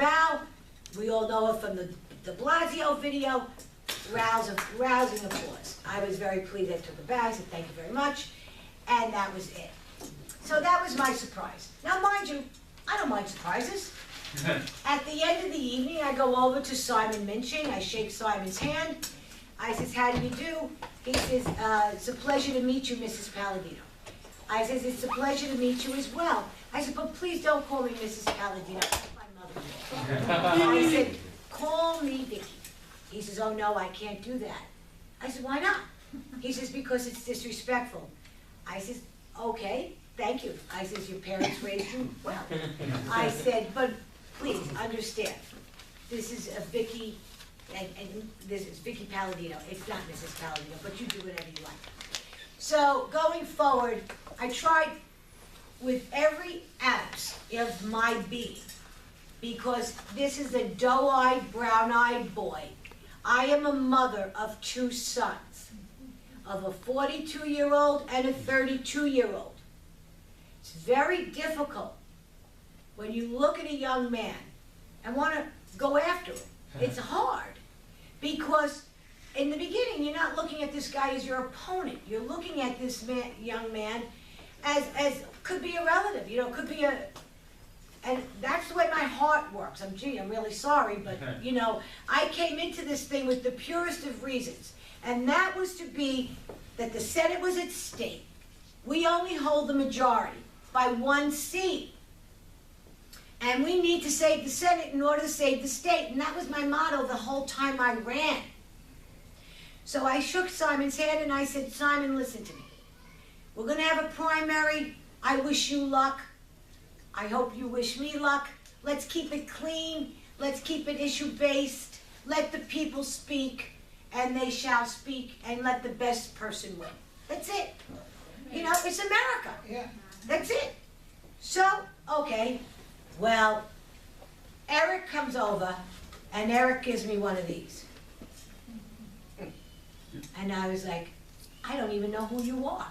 bow. We all know it from the de Blasio video. Rousing applause. I was very pleased. I took a bow. I said, thank you very much. And that was it. So that was my surprise. Now, mind you, I don't mind surprises. At the end of the evening, I go over to Simon Minching. I shake Simon's hand. I says, how do you do? He says, it's a pleasure to meet you, Mrs. Paladino. I says, it's a pleasure to meet you as well. I said, but please don't call me Mrs. Paladino. That's my mother-in-law. I said, call me Vickie. He says, oh no, I can't do that. I said, why not? He says, because it's disrespectful. I says, okay, thank you. I says, your parents raised you well. I said, but please understand, this is a Vickie, and this is Vickie Paladino. It's not Mrs. Paladino, but you do whatever you like. So going forward, I tried with every ounce of my being, because this is a doe-eyed, brown-eyed boy. I am a mother of 2 sons, of a 42-year-old and a 32-year-old. It's very difficult when you look at a young man and want to go after him. It's hard, because in the beginning, you're not looking at this guy as your opponent. You're looking at this young man as could be a relative, you know, could be a, and that's the way my heart works. I'm really sorry, but you know, I came into this thing with the purest of reasons, and that was to be that the Senate was at stake. We only hold the majority by 1 seat. And we need to save the Senate in order to save the state. And that was my motto the whole time I ran. So I shook Simon's hand and I said, Simon, listen to me. We're going to have a primary. I wish you luck. I hope you wish me luck. Let's keep it clean. Let's keep it issue-based. Let the people speak, and they shall speak, and let the best person win. That's it. You know, it's America. Yeah. That's it. So, okay. Well, Eric comes over, and Eric gives me one of these. And I was like, I don't even know who you are.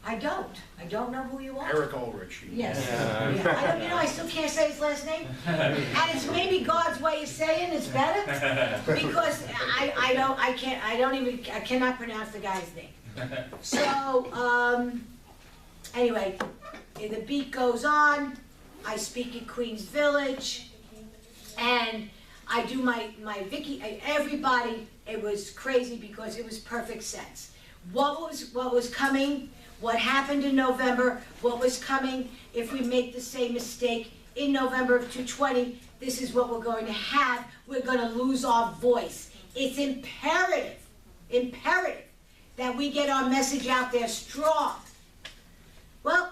I don't know who you are. Eric Ulrich. Yes. Yeah. I don't, you know, I still can't say his last name. And it's maybe God's way of saying it's better, because I cannot pronounce the guy's name. So, anyway, the beat goes on. I speak at Queens Village, and I do my Vickie, everybody, it was crazy because it was perfect sense. What was coming, what happened in November, what was coming if we make the same mistake in November of 2020, this is what we're going to have. We're going to lose our voice. It's imperative that we get our message out there strong. Well,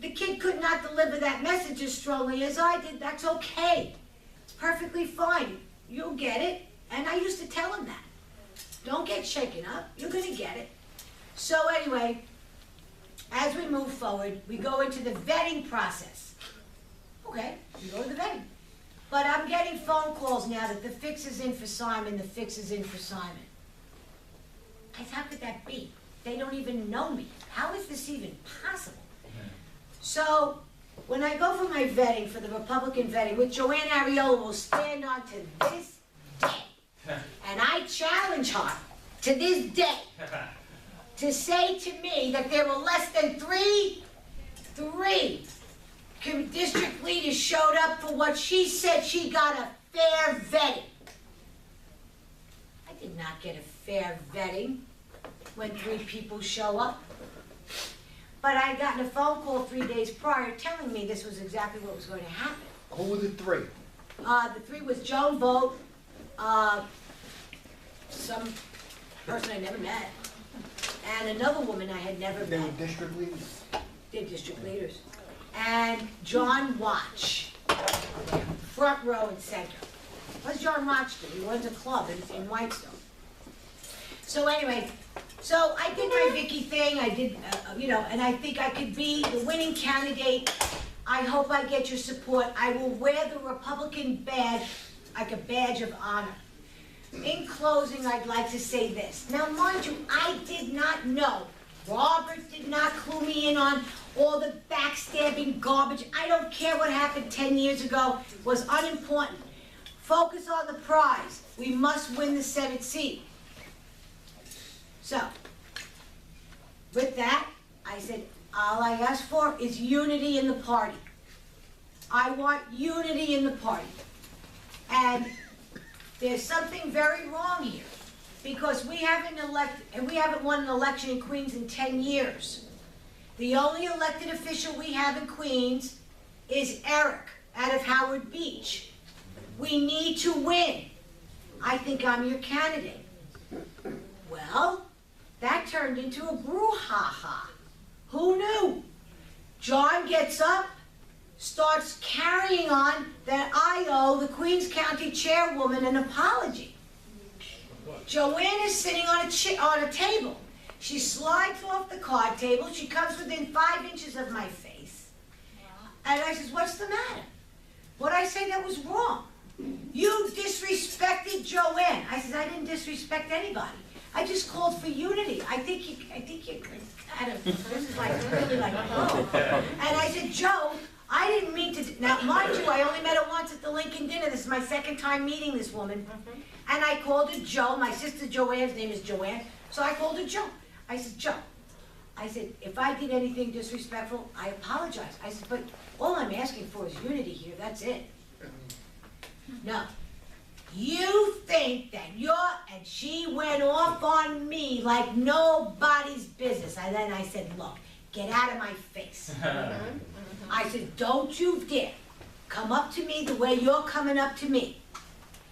the kid could not deliver that message as strongly as I did. That's okay. It's perfectly fine. You'll get it. And I used to tell him that. Don't get shaken up. You're going to get it. So anyway, as we move forward, we go into the vetting process. Okay, we go to the vetting. But I'm getting phone calls now that the fix is in for Simon, the fix is in for Simon. Guys, how could that be? They don't even know me. How is this even possible? So, when I go for my vetting, for the Republican vetting, which Joanne Ariola will stand on to this day, and I challenge her to this day to say to me that there were less than three district leaders showed up for what she said she got a fair vetting. I did not get a fair vetting when 3 people show up. But I had gotten a phone call 3 days prior telling me this was exactly what was going to happen. Who were the 3? The 3 was Joan Vogt, some person I never met, and another woman I had never They were met. district leaders? They're district leaders. And John Watch, front row and center. What's John Watch do? He runs a club in Whitestone. So anyway, so I did my Vickie thing, I did, you know, and I think I could be the winning candidate. I hope I get your support. I will wear the Republican badge like a badge of honor. In closing, I'd like to say this. Now, mind you, I did not know Robert did not clue me in on all the backstabbing garbage. I don't care what happened 10 years ago, it was unimportant. Focus on the prize. We must win the Senate seat. So, with that, I said, all I ask for is unity in the party. I want unity in the party. And there's something very wrong here, because we haven't won an election in Queens in 10 years. The only elected official we have in Queens is Eric out of Howard Beach. We need to win. I think I'm your candidate. Well, that turned into a brouhaha. Who knew? John gets up, starts carrying on that I owe the Queens County chairwoman an apology. Joanne is sitting on a table. She slides off the card table. She comes within 5 inches of my face. And I says, what's the matter? What I say that was wrong? You disrespected Joanne. I says, I didn't disrespect anybody. I just called for unity. I think you kind of, this is like really like, whoa. And I said, Joe, I didn't mean to, now mind you, I only met her once at the Lincoln dinner. This is my second time meeting this woman. And I called her Joe. My sister Joanne's name is Joanne. So I called her Joe. I said, Joe, I said, if I did anything disrespectful, I apologize. I said, but all I'm asking for is unity here, that's it. No. You think that and she went off on me like nobody's business. And then I said, look, get out of my face. I said, don't you dare come up to me the way you're coming up to me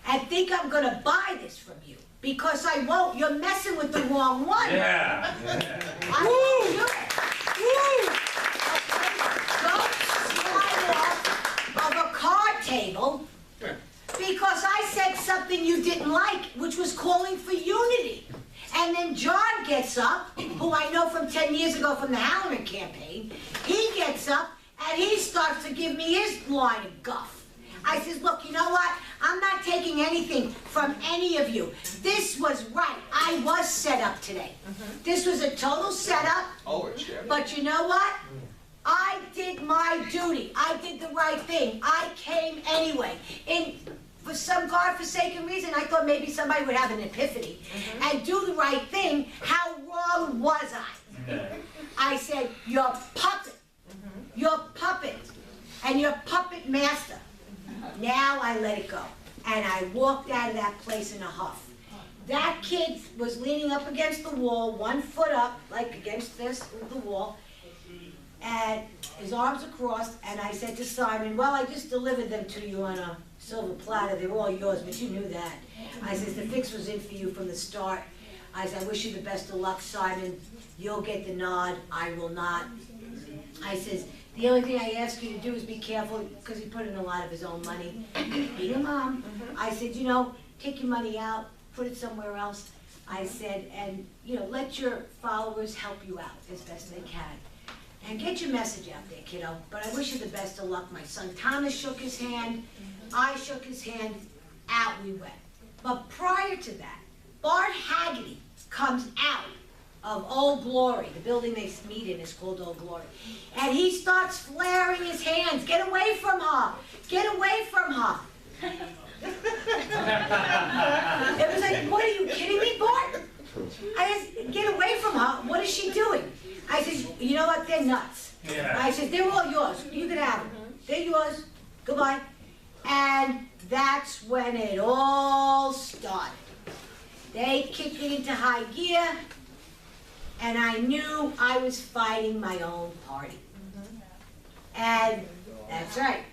and think I'm gonna buy this from you, because I won't. You're messing with the wrong one. Yeah. I won't do it. Don't slide off of a card table because I said something you didn't like, which was calling for unity. And then John gets up, who I know from 10 years ago from the Halloran campaign. He gets up and he starts to give me his line of guff. I says, look, you know what? I'm not taking anything from any of you. This was right. I was set up today. This was a total setup. But you know what? I did my duty. I did the right thing. I came anyway. For some godforsaken reason, I thought maybe somebody would have an epiphany and do the right thing. How wrong was I? I said, you're puppet. You're puppet. And you're puppet master. Now I let it go. And I walked out of that place in a huff. That kid was leaning up against the wall, 1 foot up, like against the wall, and his arms across, and I said to Simon, well, I just delivered them to you on a silver platter. They were all yours, but you knew that. I says, the fix was in for you from the start. I said, I wish you the best of luck, Simon. You'll get the nod. I will not. I says, the only thing I ask you to do is be careful, because he put in a lot of his own money. Being a mom, I said, you know, take your money out, put it somewhere else. I said, and, you know, let your followers help you out as best they can. And get your message out there, kiddo. But I wish you the best of luck. My son Thomas shook his hand. I shook his hand. Out we went. But prior to that, Bart Haggerty comes out of Old Glory. The building they meet in is called Old Glory. And he starts flaring his hands. Get away from her. Get away from her. It was like, what, are you kidding me, Bart? I said, get away from her. What is she doing? I said, you know what? They're nuts. Yeah. I said, they're all yours. You can have them. They're yours. Goodbye. And that's when it all started. They kicked me into high gear, and I knew I was fighting my own party. And that's right.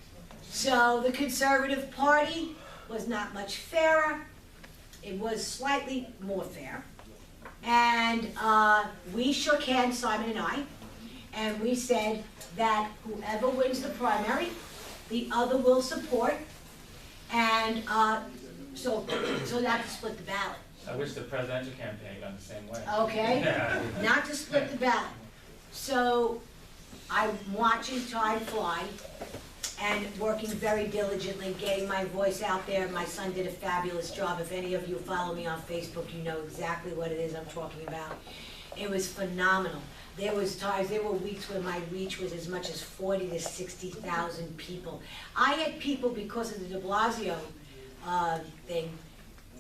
So the Conservative Party was not much fairer. It was slightly more fair. And we shook hands, Simon and I, and we said that whoever wins the primary, the other will support, and so not to split the ballot. I wish the presidential campaign had gone the same way. Okay, Yeah. not to split the ballot. So I'm watching time fly and working very diligently, getting my voice out there. My son did a fabulous job. If any of you follow me on Facebook, you know exactly what it is I'm talking about. It was phenomenal. There was times, there were weeks where my reach was as much as 40 to 60,000 people. I had people, because of the de Blasio thing,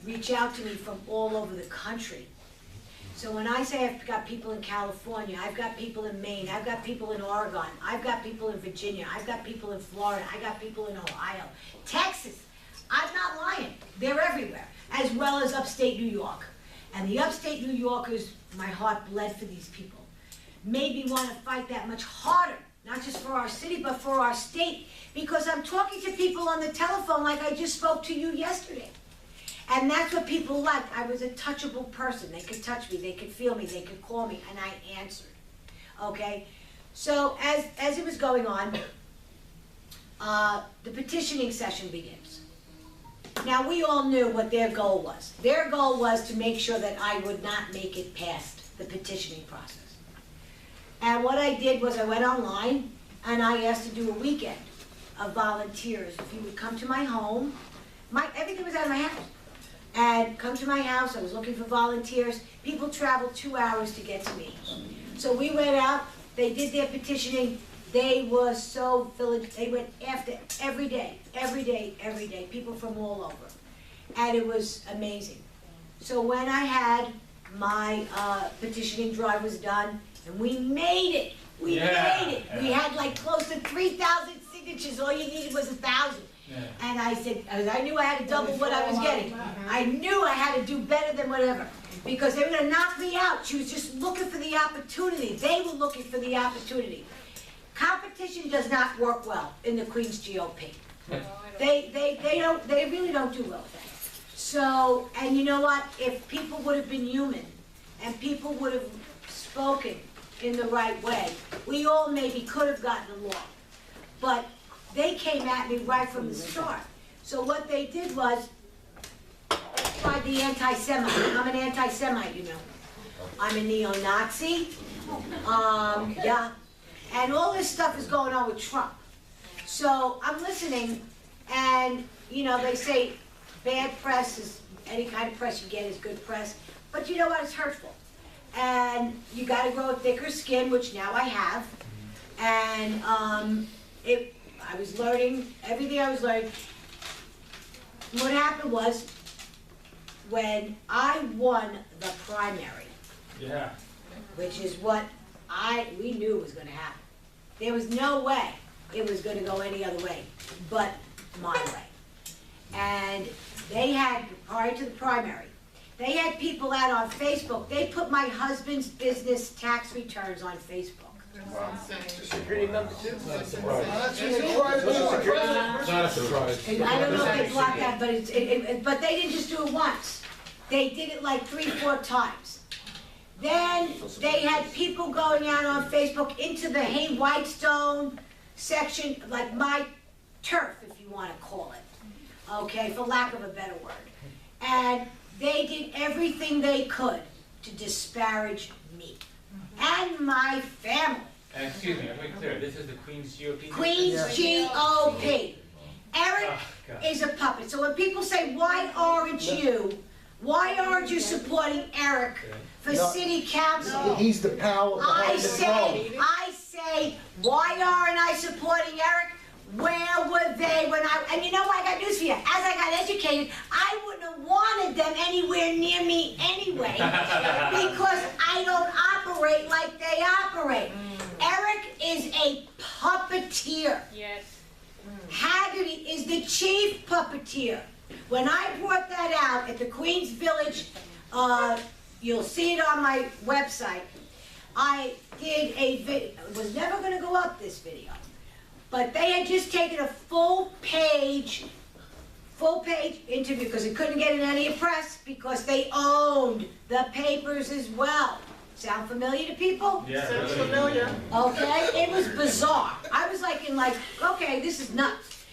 reach out to me from all over the country. So when I say I've got people in California, I've got people in Maine, I've got people in Oregon, I've got people in Virginia, I've got people in Florida, I got people in Ohio, Texas, I'm not lying, they're everywhere, as well as upstate New York. And the upstate New Yorkers, my heart bled for these people, made me want to fight that much harder, not just for our city, but for our state, because I'm talking to people on the telephone like I just spoke to you yesterday. And that's what people liked. I was a touchable person. They could touch me, they could feel me, they could call me, and I answered. Okay? So as it was going on, the petitioning session begins. Now, we all knew what their goal was. Their goal was to make sure that I would not make it past the petitioning process. And what I did was I went online and I asked to do a weekend of volunteers. If you would come to my home, everything was out of my house. And come to my house, I was looking for volunteers. People traveled 2 hours to get to me. So we went out, they did their petitioning. They were so village, they went after every day, people from all over. And it was amazing. So when I had my petitioning drive was done, and we made it, we made it. We had like close to 3,000 signatures, all you needed was 1,000. Yeah. And I said, I knew I had to double what I was getting. I knew I had to do better than whatever, because they were gonna knock me out. She was just looking for the opportunity. They were looking for the opportunity. Competition does not work well in the Queens GOP. They really don't do well with that. So, and you know what? If people would have been human, and people would have spoken in the right way, we all maybe could have gotten along. But they came at me right from the start. So what they did was, they tried the anti-Semite. I'm an anti-Semite, you know. I'm a neo-Nazi. Yeah. And all this stuff is going on with Trump. So I'm listening, and, you know, they say bad press is, any kind of press you get is good press. But you know what? It's hurtful. And you got to grow a thicker skin, which now I have. And I was learning, everything I was learning. What happened was, when I won the primary, which is what we knew was going to happen. There was no way it was going to go any other way but my way. And they had, prior to the primary, they had people out on Facebook. They put my husband's business tax returns on Facebook. Wow. Security number 2? Not a surprise. Not a surprise. I don't know if they blocked that, but they didn't just do it once. They did it like 3 or 4 times. Then they had people going out on Facebook into the Hey Whitestone section, like my turf, if you want to call it, okay, for lack of a better word. And they did everything they could to disparage me and my family. And excuse me, I'm very clear, this is the Queens GOP? Queens GOP. Eric is a puppet. So when people say, why aren't you supporting Eric for city council? He's the power behind the throne. I say, why aren't I supporting Eric? Where were they when and you know what, I got news for you. As I got educated, I wouldn't have wanted them anywhere near me anyway, because I don't operate like they operate. Eric is a puppeteer. Yes. Haggerty is the chief puppeteer. When I brought that out at the Queens Village, you'll see it on my website, I did a video. It was never going to go up, this video. But they had just taken a full page interview, because it couldn't get in any press, because they owned the papers as well. Sound familiar to people? Yeah. Sounds familiar. Okay, it was bizarre. I was like, okay, this is nuts.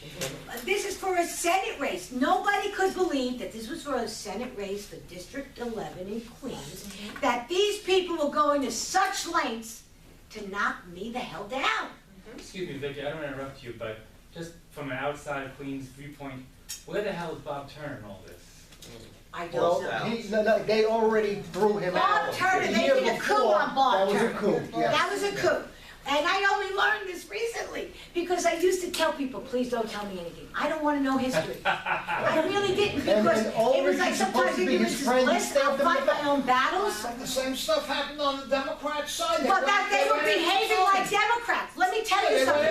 This is for a Senate race. Nobody could believe that this was for a Senate race for District 11 in Queens, that these people were going to such lengths to knock me the hell down. Excuse me, Vickie, I don't want to interrupt you, but just from an outside Queens viewpoint, where the hell is Bob Turner in all this? I Well, don't know. no, they already threw him out. Bob Turner, The they year did a coup before, on Bob Turner. That was a coup, yes. That was a coup. And I only learned this recently, because I used to tell people, please don't tell me anything. I don't wanna know history. I really didn't, because And it Ulrich was like is supposed sometimes to be ignorance his is friend, he bliss, stabbed I'll him in fight the my back. own battles. The same stuff happened on the Democrat side. But that they were behaving like Democrats. Let me tell you something.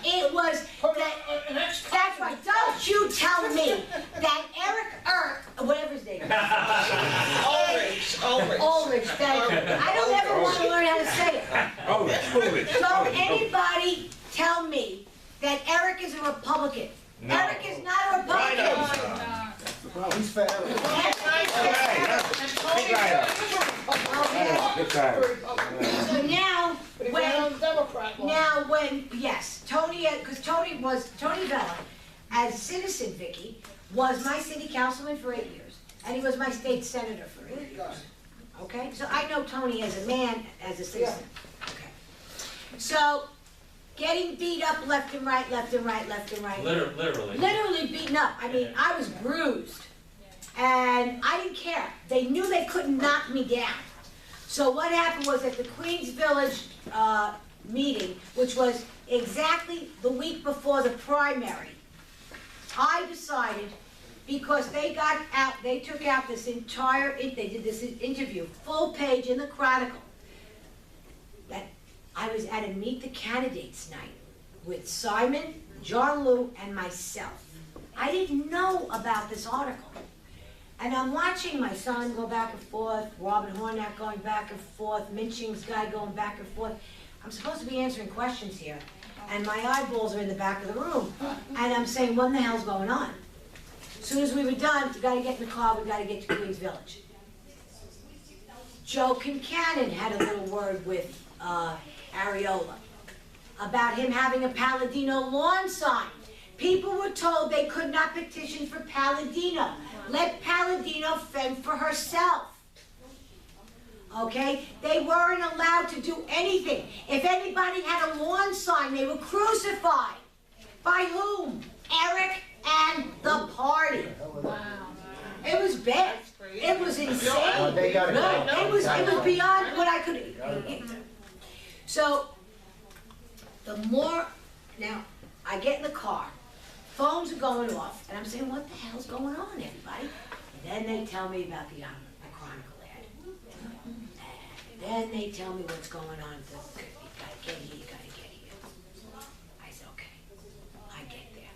It was that, that's right. Don't you tell me that whatever his name is. Ulrich, thank you. I don't ever want to learn how to say it. Don't anybody tell me that Eric is a Republican. No. Eric is not a Republican. Well, he's fat. So now, yes, Tony, because Tony Vella, as citizen Vickie, was my city councilman for 8 years, and he was my state senator for 8 years. Okay, so I know Tony as a man, as a citizen. Okay. So, getting beat up left and right, left and right, left and right. Literally. Literally beaten up. I mean, I was bruised. And I didn't care. They knew they couldn't knock me down. So what happened was at the Queens Village meeting, which was exactly the week before the primary, I decided, because they took out this entire, they did this interview, full page in the Chronicle, that I was at a Meet the Candidates night with Simon, John Lou, and myself. I didn't know about this article. And I'm watching my son go back and forth, Robin Hornak going back and forth, Minching's guy going back and forth. I'm supposed to be answering questions here, and my eyeballs are in the back of the room. And I'm saying, what in the hell's going on? As soon as we were done, we gotta get in the car, we gotta get to Queens Village. Joe Kincannon had a little word with Areola about him having a Paladino lawn sign. People were told they could not petition for Paladino. Let Paladino fend for herself. Okay? They weren't allowed to do anything. If anybody had a lawn sign, they were crucified. By whom? Eric and the party. Wow. It was bad. It was insane. They got it. No, it was beyond what I could. So, the more, now, I get in the car, phones are going off, and I'm saying, what the hell's going on, everybody? And then they tell me about the Chronicle ad. And then they tell me what's going on. You gotta get here, you gotta get here. I said, okay, I get there.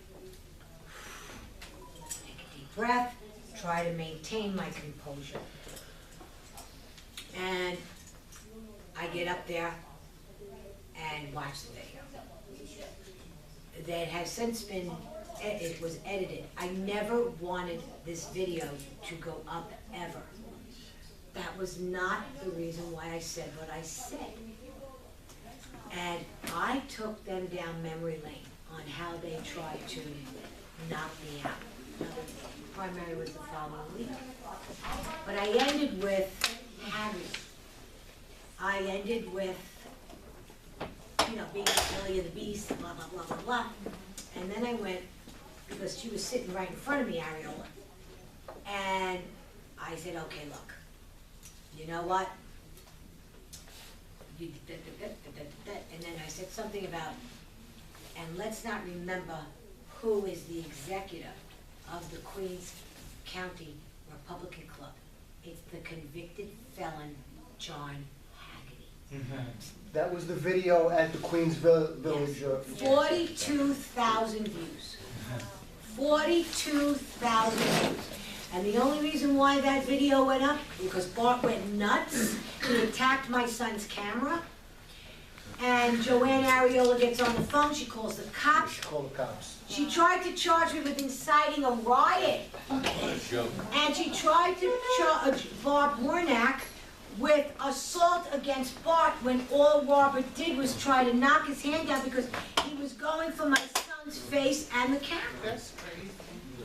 Take a deep breath, try to maintain my composure. And I get up there and watch the video. That has since been, it was edited. I never wanted this video to go up ever. That was not the reason why I said what I said. And I took them down memory lane on how they tried to knock me out. Now, the primary was the following week. But I ended with Harry. I ended with, you know, being Billy and the Beast, blah, blah, blah, blah, blah. And then I went, because she was sitting right in front of me, Areola. And I said, okay, look, you know what? And then I said something about, and let's not remember who is the executive of the Queens County Republican Club. It's the convicted felon, John Haggerty. That was the video at the Queens Village. 42,000 views. 42,000 views. And the only reason why that video went up, because Bart went nuts. He attacked my son's camera. And Joanne Areola gets on the phone, she calls the cops. She called the cops. She tried to charge me with inciting a riot. And she tried to charge Bob Hornak with assault against Bart when all Robert did was try to knock his hand down because he was going for my son's face and the camera. That's crazy.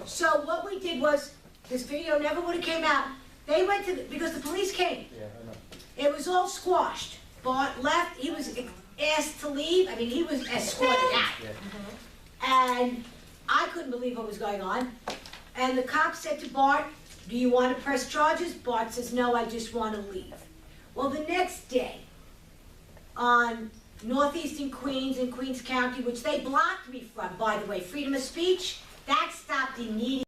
So what we did was, this video never would have came out. They went to, because the police came. Yeah, I know. It was all squashed. Bart left, he was asked to leave. I mean, he was escorted out. Yeah. And I couldn't believe what was going on. And the cop said to Bart, do you want to press charges? Bart says, no, I just want to leave. Well, the next day, on northeastern Queens in Queens County, which they blocked me from, by the way, freedom of speech, that stopped immediately.